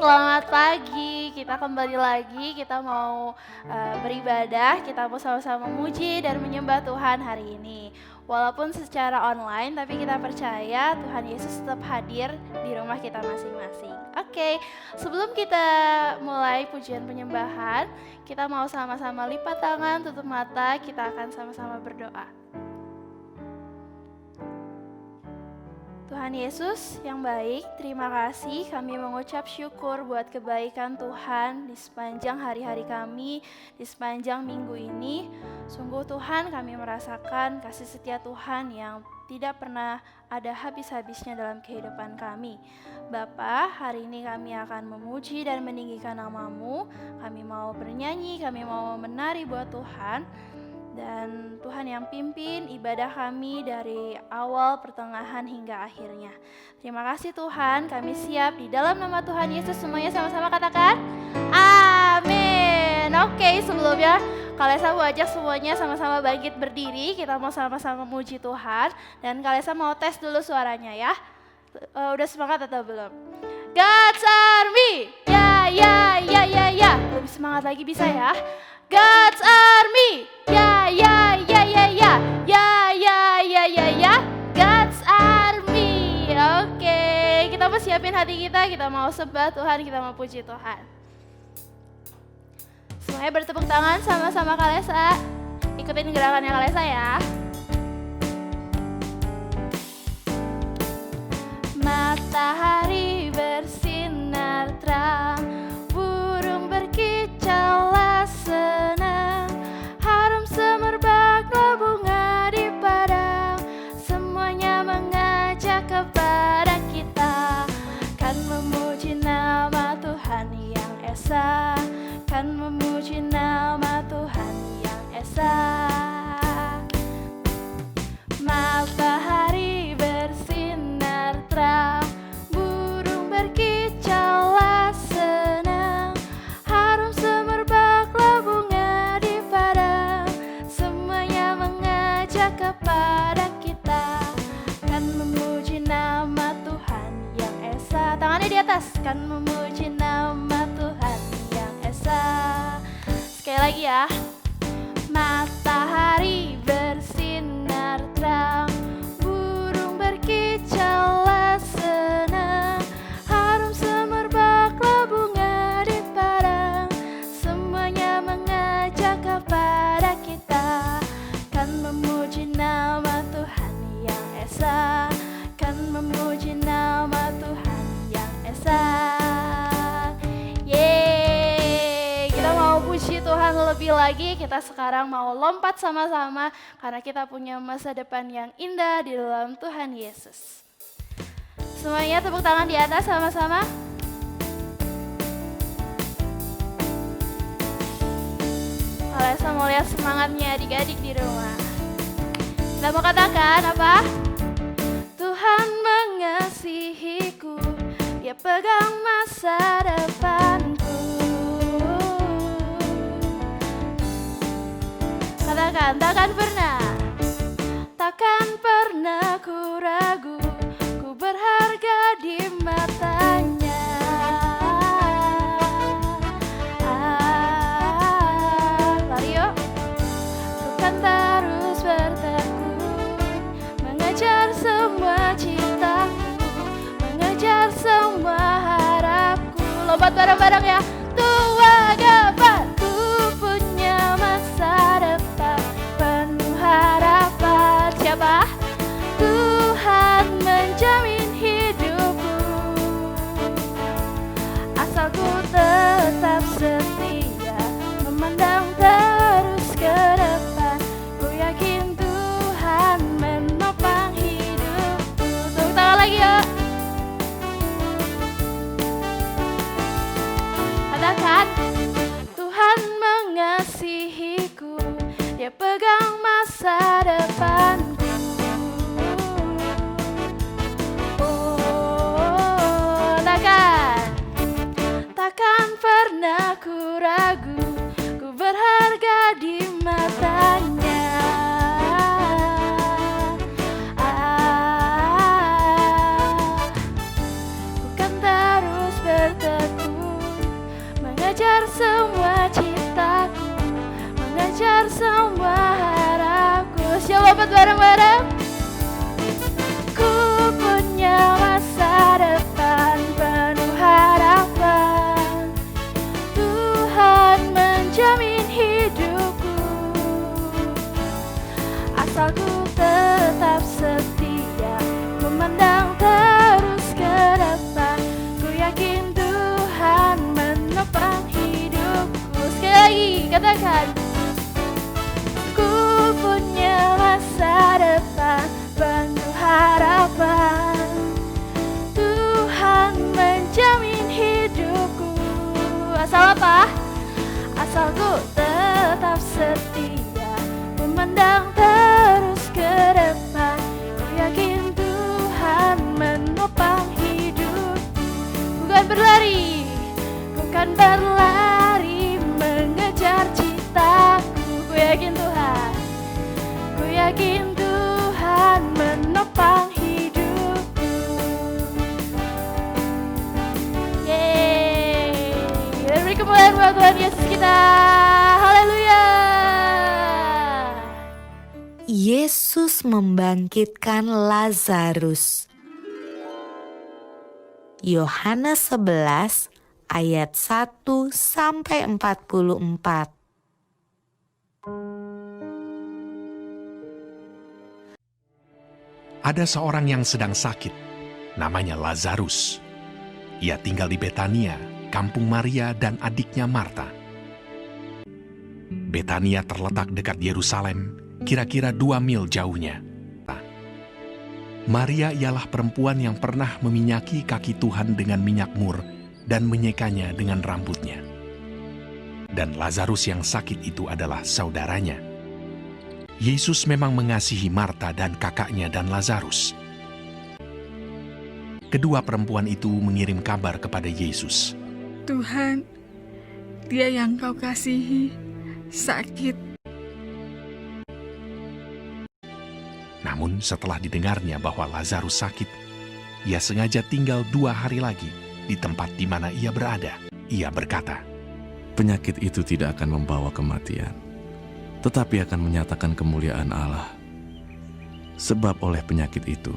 Selamat pagi, kita kembali lagi, kita mau beribadah, kita mau sama-sama memuji dan menyembah Tuhan hari ini. Walaupun secara online, tapi kita percaya Tuhan Yesus tetap hadir di rumah kita masing-masing. Oke, sebelum kita mulai pujian penyembahan, kita mau sama-sama lipat tangan, tutup mata, kita akan sama-sama berdoa. Tuhan Yesus yang baik, terima kasih kami mengucap syukur buat kebaikan Tuhan di sepanjang hari-hari kami, di sepanjang minggu ini. Sungguh Tuhan kami merasakan kasih setia Tuhan yang tidak pernah ada habis-habisnya dalam kehidupan kami. Bapa, hari ini kami akan memuji dan meninggikan nama-Mu. Kami mau bernyanyi, kami mau menari buat Tuhan. Dan Tuhan yang pimpin ibadah kami dari awal, pertengahan, hingga akhirnya. Terima kasih Tuhan, kami siap di dalam nama Tuhan Yesus. Semuanya sama-sama katakan amin. Oke, sebelumnya Kalesa mau ajak semuanya sama-sama bangkit berdiri. Kita mau sama-sama memuji Tuhan. Dan Kalesa mau tes dulu suaranya ya. Udah semangat atau belum? God's Army, ya. Lebih semangat lagi bisa ya. God's Army, ya. God's Army. Oke, kita mau siapin hati kita mau sembah Tuhan, kita mau puji Tuhan. Semuanya bertepuk tangan sama-sama Kalesa. Ikutin gerakannya Kalesa ya. Matahari bersinar terang, burung berkicaulah senang, harum semerbaklah bunga di padang, semuanya mengajak kepada kita, kan memuji nama Tuhan yang esa, kan memuji nama Tuhan yang esa. Matahari bersinar terang, burung berkicaulah senang, harum semerbaklah bunga di padang, semuanya mengajak kepada kita, kan memuji nama Tuhan yang esa. Tangannya di atas, kan memuji nama Tuhan yang esa. Sekali lagi ya. Matahari bersinar terang, burung berkicaulah senang, harum semerbaklah bunga di padang, semuanya mengajak kepada kita, kan memuji nama Tuhan yang esa, kan memuji nama Tuhan yang esa. Kita mau puji Tuhan lebih lagi. Kita sekarang mau lompat sama-sama karena kita punya masa depan yang indah di dalam Tuhan Yesus. Semuanya tepuk tangan di atas sama-sama. Kalesa mau lihat semangatnya adik-adik di rumah. Kita mau katakan apa? Tuhan mengasihiku, Dia pegang masa depanku. Katakan, takkan pernah ku ragu, ku berharga di matanya. Mari yuk, ku kan terus bertekun, mengejar semua cintaku, mengejar semua harapku. Lompat bareng-bareng ya. Tua gabar, ku punya masa depan penuh harapan. Siapa? Tuhan menjamin hidupku, asal ku tetap setia, memandang terus ke depan. Ku yakin Tuhan menopang hidupku. Tepuk tangan lagi ya. bareng-bareng. Ku punya masa depan penuh harapan. Tuhan menjamin hidupku, asal ku tetap setia, memandang terus ke depan. Ku yakin Tuhan menopang hidupku. Sekali lagi katakan, ku punya masa depan penuh harapan. Tuhan menjamin hidupku, asal apa? Asal ku tetap setia, memandang terus ke depan. Ku yakin Tuhan menopang hidupku. Bukan berlari, bukan berlari mengejar citaku. Ku yakin Tuhan, ku yakin Tuhan menopang hidupku. Yeay, dan beri kemuliaan buat Tuhan Yesus kita. Haleluya. Yesus membangkitkan Lazarus. Yohanes 11 ayat 1 sampai 44. Ada seorang yang sedang sakit, namanya Lazarus. Ia tinggal di Betania, kampung Maria dan adiknya Marta. Betania terletak dekat Yerusalem, kira-kira 2 mil jauhnya. Maria ialah perempuan yang pernah meminyaki kaki Tuhan dengan minyak mur dan menyekanya dengan rambutnya. Dan Lazarus yang sakit itu adalah saudaranya. Yesus memang mengasihi Marta dan kakaknya dan Lazarus. Kedua perempuan itu mengirim kabar kepada Yesus. Tuhan, dia yang kau kasihi sakit. Namun setelah didengarnya bahwa Lazarus sakit, ia sengaja tinggal 2 hari lagi di tempat di mana ia berada. Ia berkata, penyakit itu tidak akan membawa kematian, tetapi akan menyatakan kemuliaan Allah. Sebab oleh penyakit itu,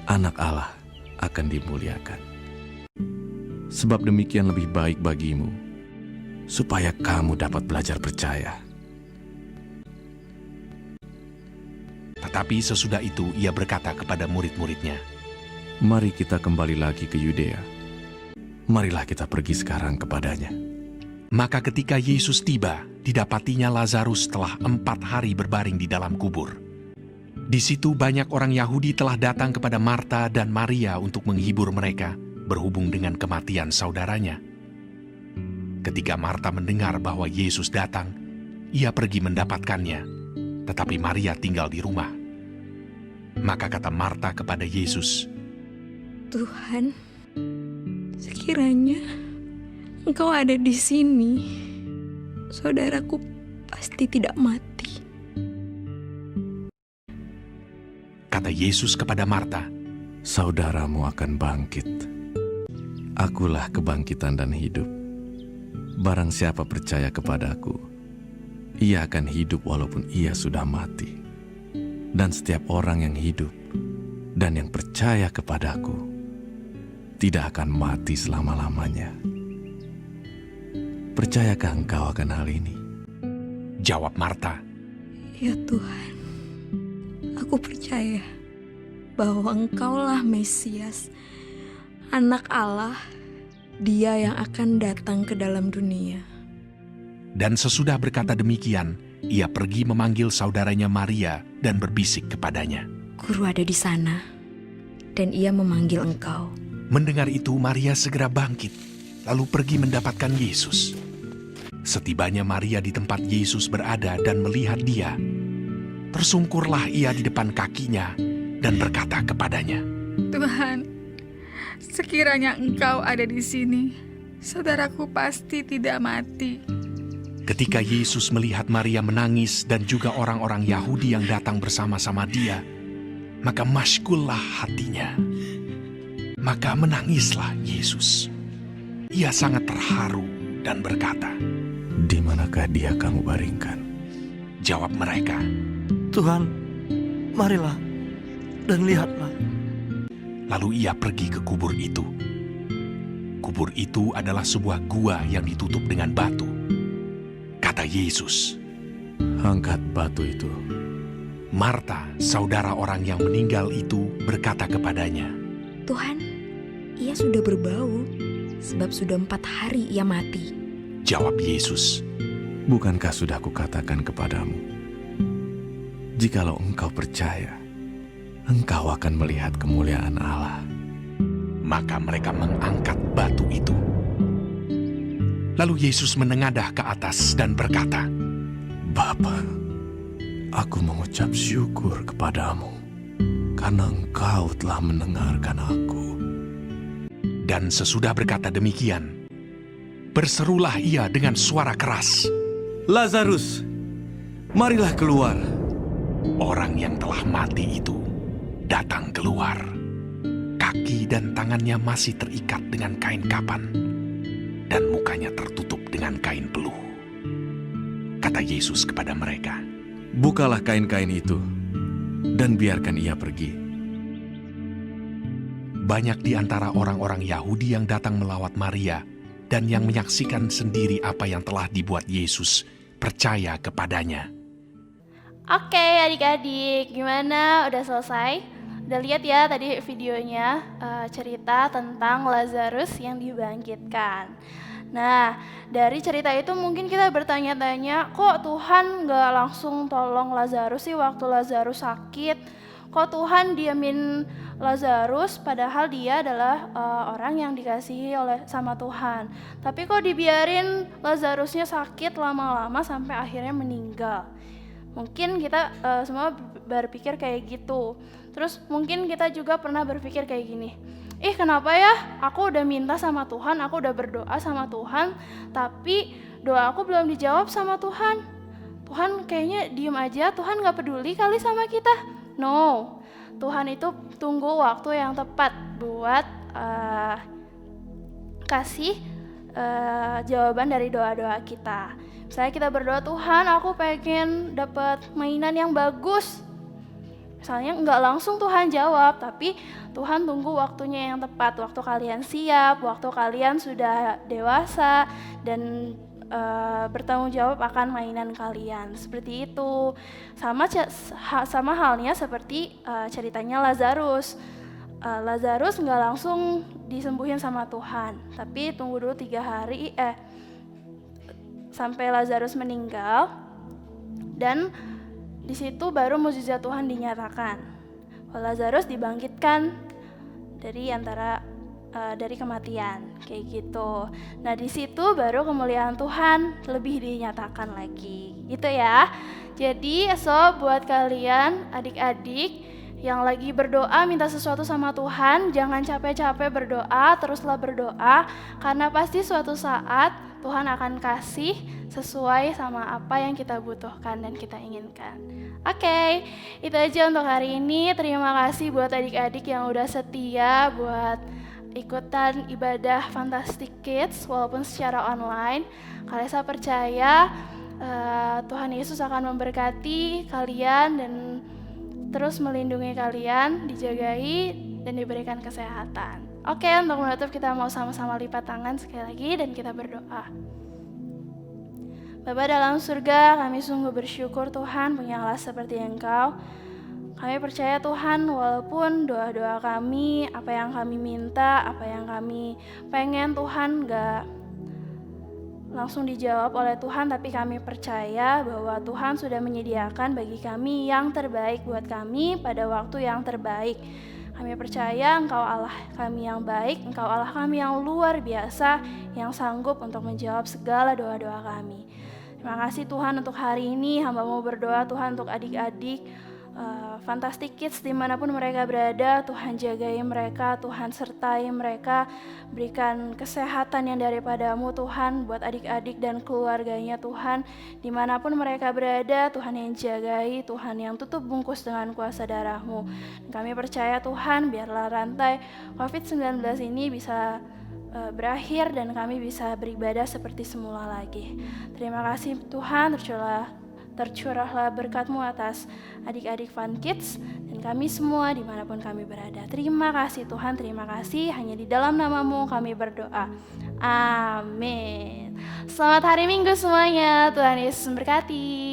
anak Allah akan dimuliakan. Sebab demikian lebih baik bagimu, supaya kamu dapat belajar percaya. tetapi sesudah itu ia berkata kepada murid-muridnya, Mari kita kembali lagi ke Yudea. Marilah kita pergi sekarang kepadanya. Maka ketika Yesus tiba, didapatinya Lazarus telah 4 hari berbaring di dalam kubur. Di situ banyak orang Yahudi telah datang kepada Marta dan Maria untuk menghibur mereka berhubung dengan kematian saudaranya. Ketika Marta mendengar bahwa Yesus datang, ia pergi mendapatkannya, tetapi Maria tinggal di rumah. Maka kata Marta kepada Yesus, Tuhan, sekiranya Engkau ada di sini, saudaraku pasti tidak mati. Kata Yesus kepada Marta, Saudaramu akan bangkit. Akulah kebangkitan dan hidup. Barang siapa percaya kepadaku, ia akan hidup walaupun ia sudah mati. Dan setiap orang yang hidup dan yang percaya kepadaku tidak akan mati selama-lamanya. Percayakah engkau akan hal ini? Jawab Marta, Ya Tuhan, aku percaya bahwa Engkaulah Mesias, Anak Allah, Dia yang akan datang ke dalam dunia. dan sesudah berkata demikian, ia pergi memanggil saudaranya Maria dan berbisik kepadanya. Guru ada di sana, dan ia memanggil engkau. Mendengar itu Maria segera bangkit, lalu pergi mendapatkan Yesus. Setibanya Maria di tempat Yesus berada dan melihat dia, tersungkurlah ia di depan kakinya dan berkata kepadanya, Tuhan, sekiranya engkau ada di sini, saudaraku pasti tidak mati. Ketika Yesus melihat Maria menangis dan juga orang-orang Yahudi yang datang bersama-sama dia, maka masykullah hatinya. Maka menangislah Yesus. Ia sangat terharu dan berkata, Di manakah dia kamu baringkan? Jawab mereka, Tuhan, marilah dan lihatlah. Lalu ia pergi ke kubur itu. Kubur itu adalah sebuah gua yang ditutup dengan batu. Kata Yesus. Angkat batu itu. Marta, saudara orang yang meninggal itu, berkata kepadanya, Tuhan, ia sudah berbau, sebab sudah 4 hari ia mati. Jawab Yesus, Bukankah sudah kukatakan kepadamu, jikalau engkau percaya, engkau akan melihat kemuliaan Allah. maka mereka mengangkat batu itu. Lalu Yesus menengadah ke atas dan berkata, Bapa, aku mengucap syukur kepadamu, karena engkau telah mendengarkan aku. Dan sesudah berkata demikian, berserulah ia dengan suara keras, Lazarus, marilah keluar. Orang yang telah mati itu datang keluar. Kaki dan tangannya masih terikat dengan kain kapan, dan mukanya tertutup dengan kain peluh. Kata Yesus kepada mereka, Bukalah kain-kain itu, dan biarkan ia pergi. banyak di antara orang-orang Yahudi yang datang melawat Maria dan yang menyaksikan sendiri apa yang telah dibuat Yesus percaya kepadanya. Oke adik-adik, gimana? Udah selesai? Udah lihat ya tadi videonya, cerita tentang Lazarus yang dibangkitkan. Nah, dari cerita itu mungkin kita bertanya-tanya, kok Tuhan gak langsung tolong Lazarus sih waktu Lazarus sakit? Kok Tuhan diamin Lazarus padahal dia adalah orang yang dikasihi sama Tuhan. Tapi kok dibiarin Lazarusnya sakit lama-lama sampai akhirnya meninggal? Mungkin kita semua berpikir kayak gitu. Terus mungkin kita juga pernah berpikir kayak gini, kenapa ya aku udah minta sama Tuhan, aku udah berdoa sama Tuhan, tapi doa aku belum dijawab sama Tuhan. Tuhan kayaknya diem aja, Tuhan gak peduli kali sama kita. No, Tuhan itu tunggu waktu yang tepat buat kasih jawaban dari doa-doa kita. Misalnya kita berdoa, Tuhan aku pengen dapat mainan yang bagus. Misalnya nggak langsung Tuhan jawab, tapi Tuhan tunggu waktunya yang tepat. Waktu kalian siap, waktu kalian sudah dewasa dan bertanggung jawab akan mainan kalian. Seperti itu. Sama halnya seperti ceritanya Lazarus. Lazarus nggak langsung disembuhin sama Tuhan, tapi tunggu dulu 3 hari sampai Lazarus meninggal, dan di situ baru mukjizat Tuhan dinyatakan. Lazarus dibangkitkan dari kematian, kayak gitu. Nah di situ baru kemuliaan Tuhan lebih dinyatakan lagi, gitu ya. Jadi buat kalian adik-adik yang lagi berdoa minta sesuatu sama Tuhan, jangan capek-capek berdoa, teruslah berdoa, karena pasti suatu saat Tuhan akan kasih sesuai sama apa yang kita butuhkan dan kita inginkan. Oke, itu aja untuk hari ini. Terima kasih buat adik-adik yang udah setia buat ikutan ibadah Fantastic Kids walaupun secara online. Kalesa percaya Tuhan Yesus akan memberkati kalian dan terus melindungi kalian, dijagai dan diberikan kesehatan. Oke, untuk menutup kita mau sama-sama lipat tangan sekali lagi dan kita berdoa. Bapa dalam surga, kami sungguh bersyukur Tuhan punya Allah seperti Engkau. Kami percaya Tuhan, walaupun doa-doa kami, apa yang kami minta, apa yang kami pengen Tuhan gak langsung dijawab oleh Tuhan, tapi kami percaya bahwa Tuhan sudah menyediakan bagi kami yang terbaik buat kami pada waktu yang terbaik. Kami percaya Engkau Allah kami yang baik, Engkau Allah kami yang luar biasa, yang sanggup untuk menjawab segala doa-doa kami. Terima kasih Tuhan untuk hari ini, hamba mau berdoa Tuhan untuk adik-adik Fantastic Kids dimanapun mereka berada. Tuhan jagai mereka, Tuhan sertai mereka, berikan kesehatan yang daripadamu Tuhan buat adik-adik dan keluarganya Tuhan. Dimanapun mereka berada, Tuhan yang jagai, Tuhan yang tutup bungkus dengan kuasa darah-Mu. Kami percaya Tuhan, biarlah rantai COVID-19 ini bisa berakhir dan kami bisa beribadah seperti semula lagi. Terima kasih Tuhan, tercurahlah tercurahlah berkat-Mu atas adik-adik Fun Kids dan kami semua dimanapun kami berada. Terima kasih Tuhan, terima kasih. Hanya di dalam nama-Mu kami berdoa. Amin. Selamat hari Minggu semuanya. Tuhan Yesus memberkati.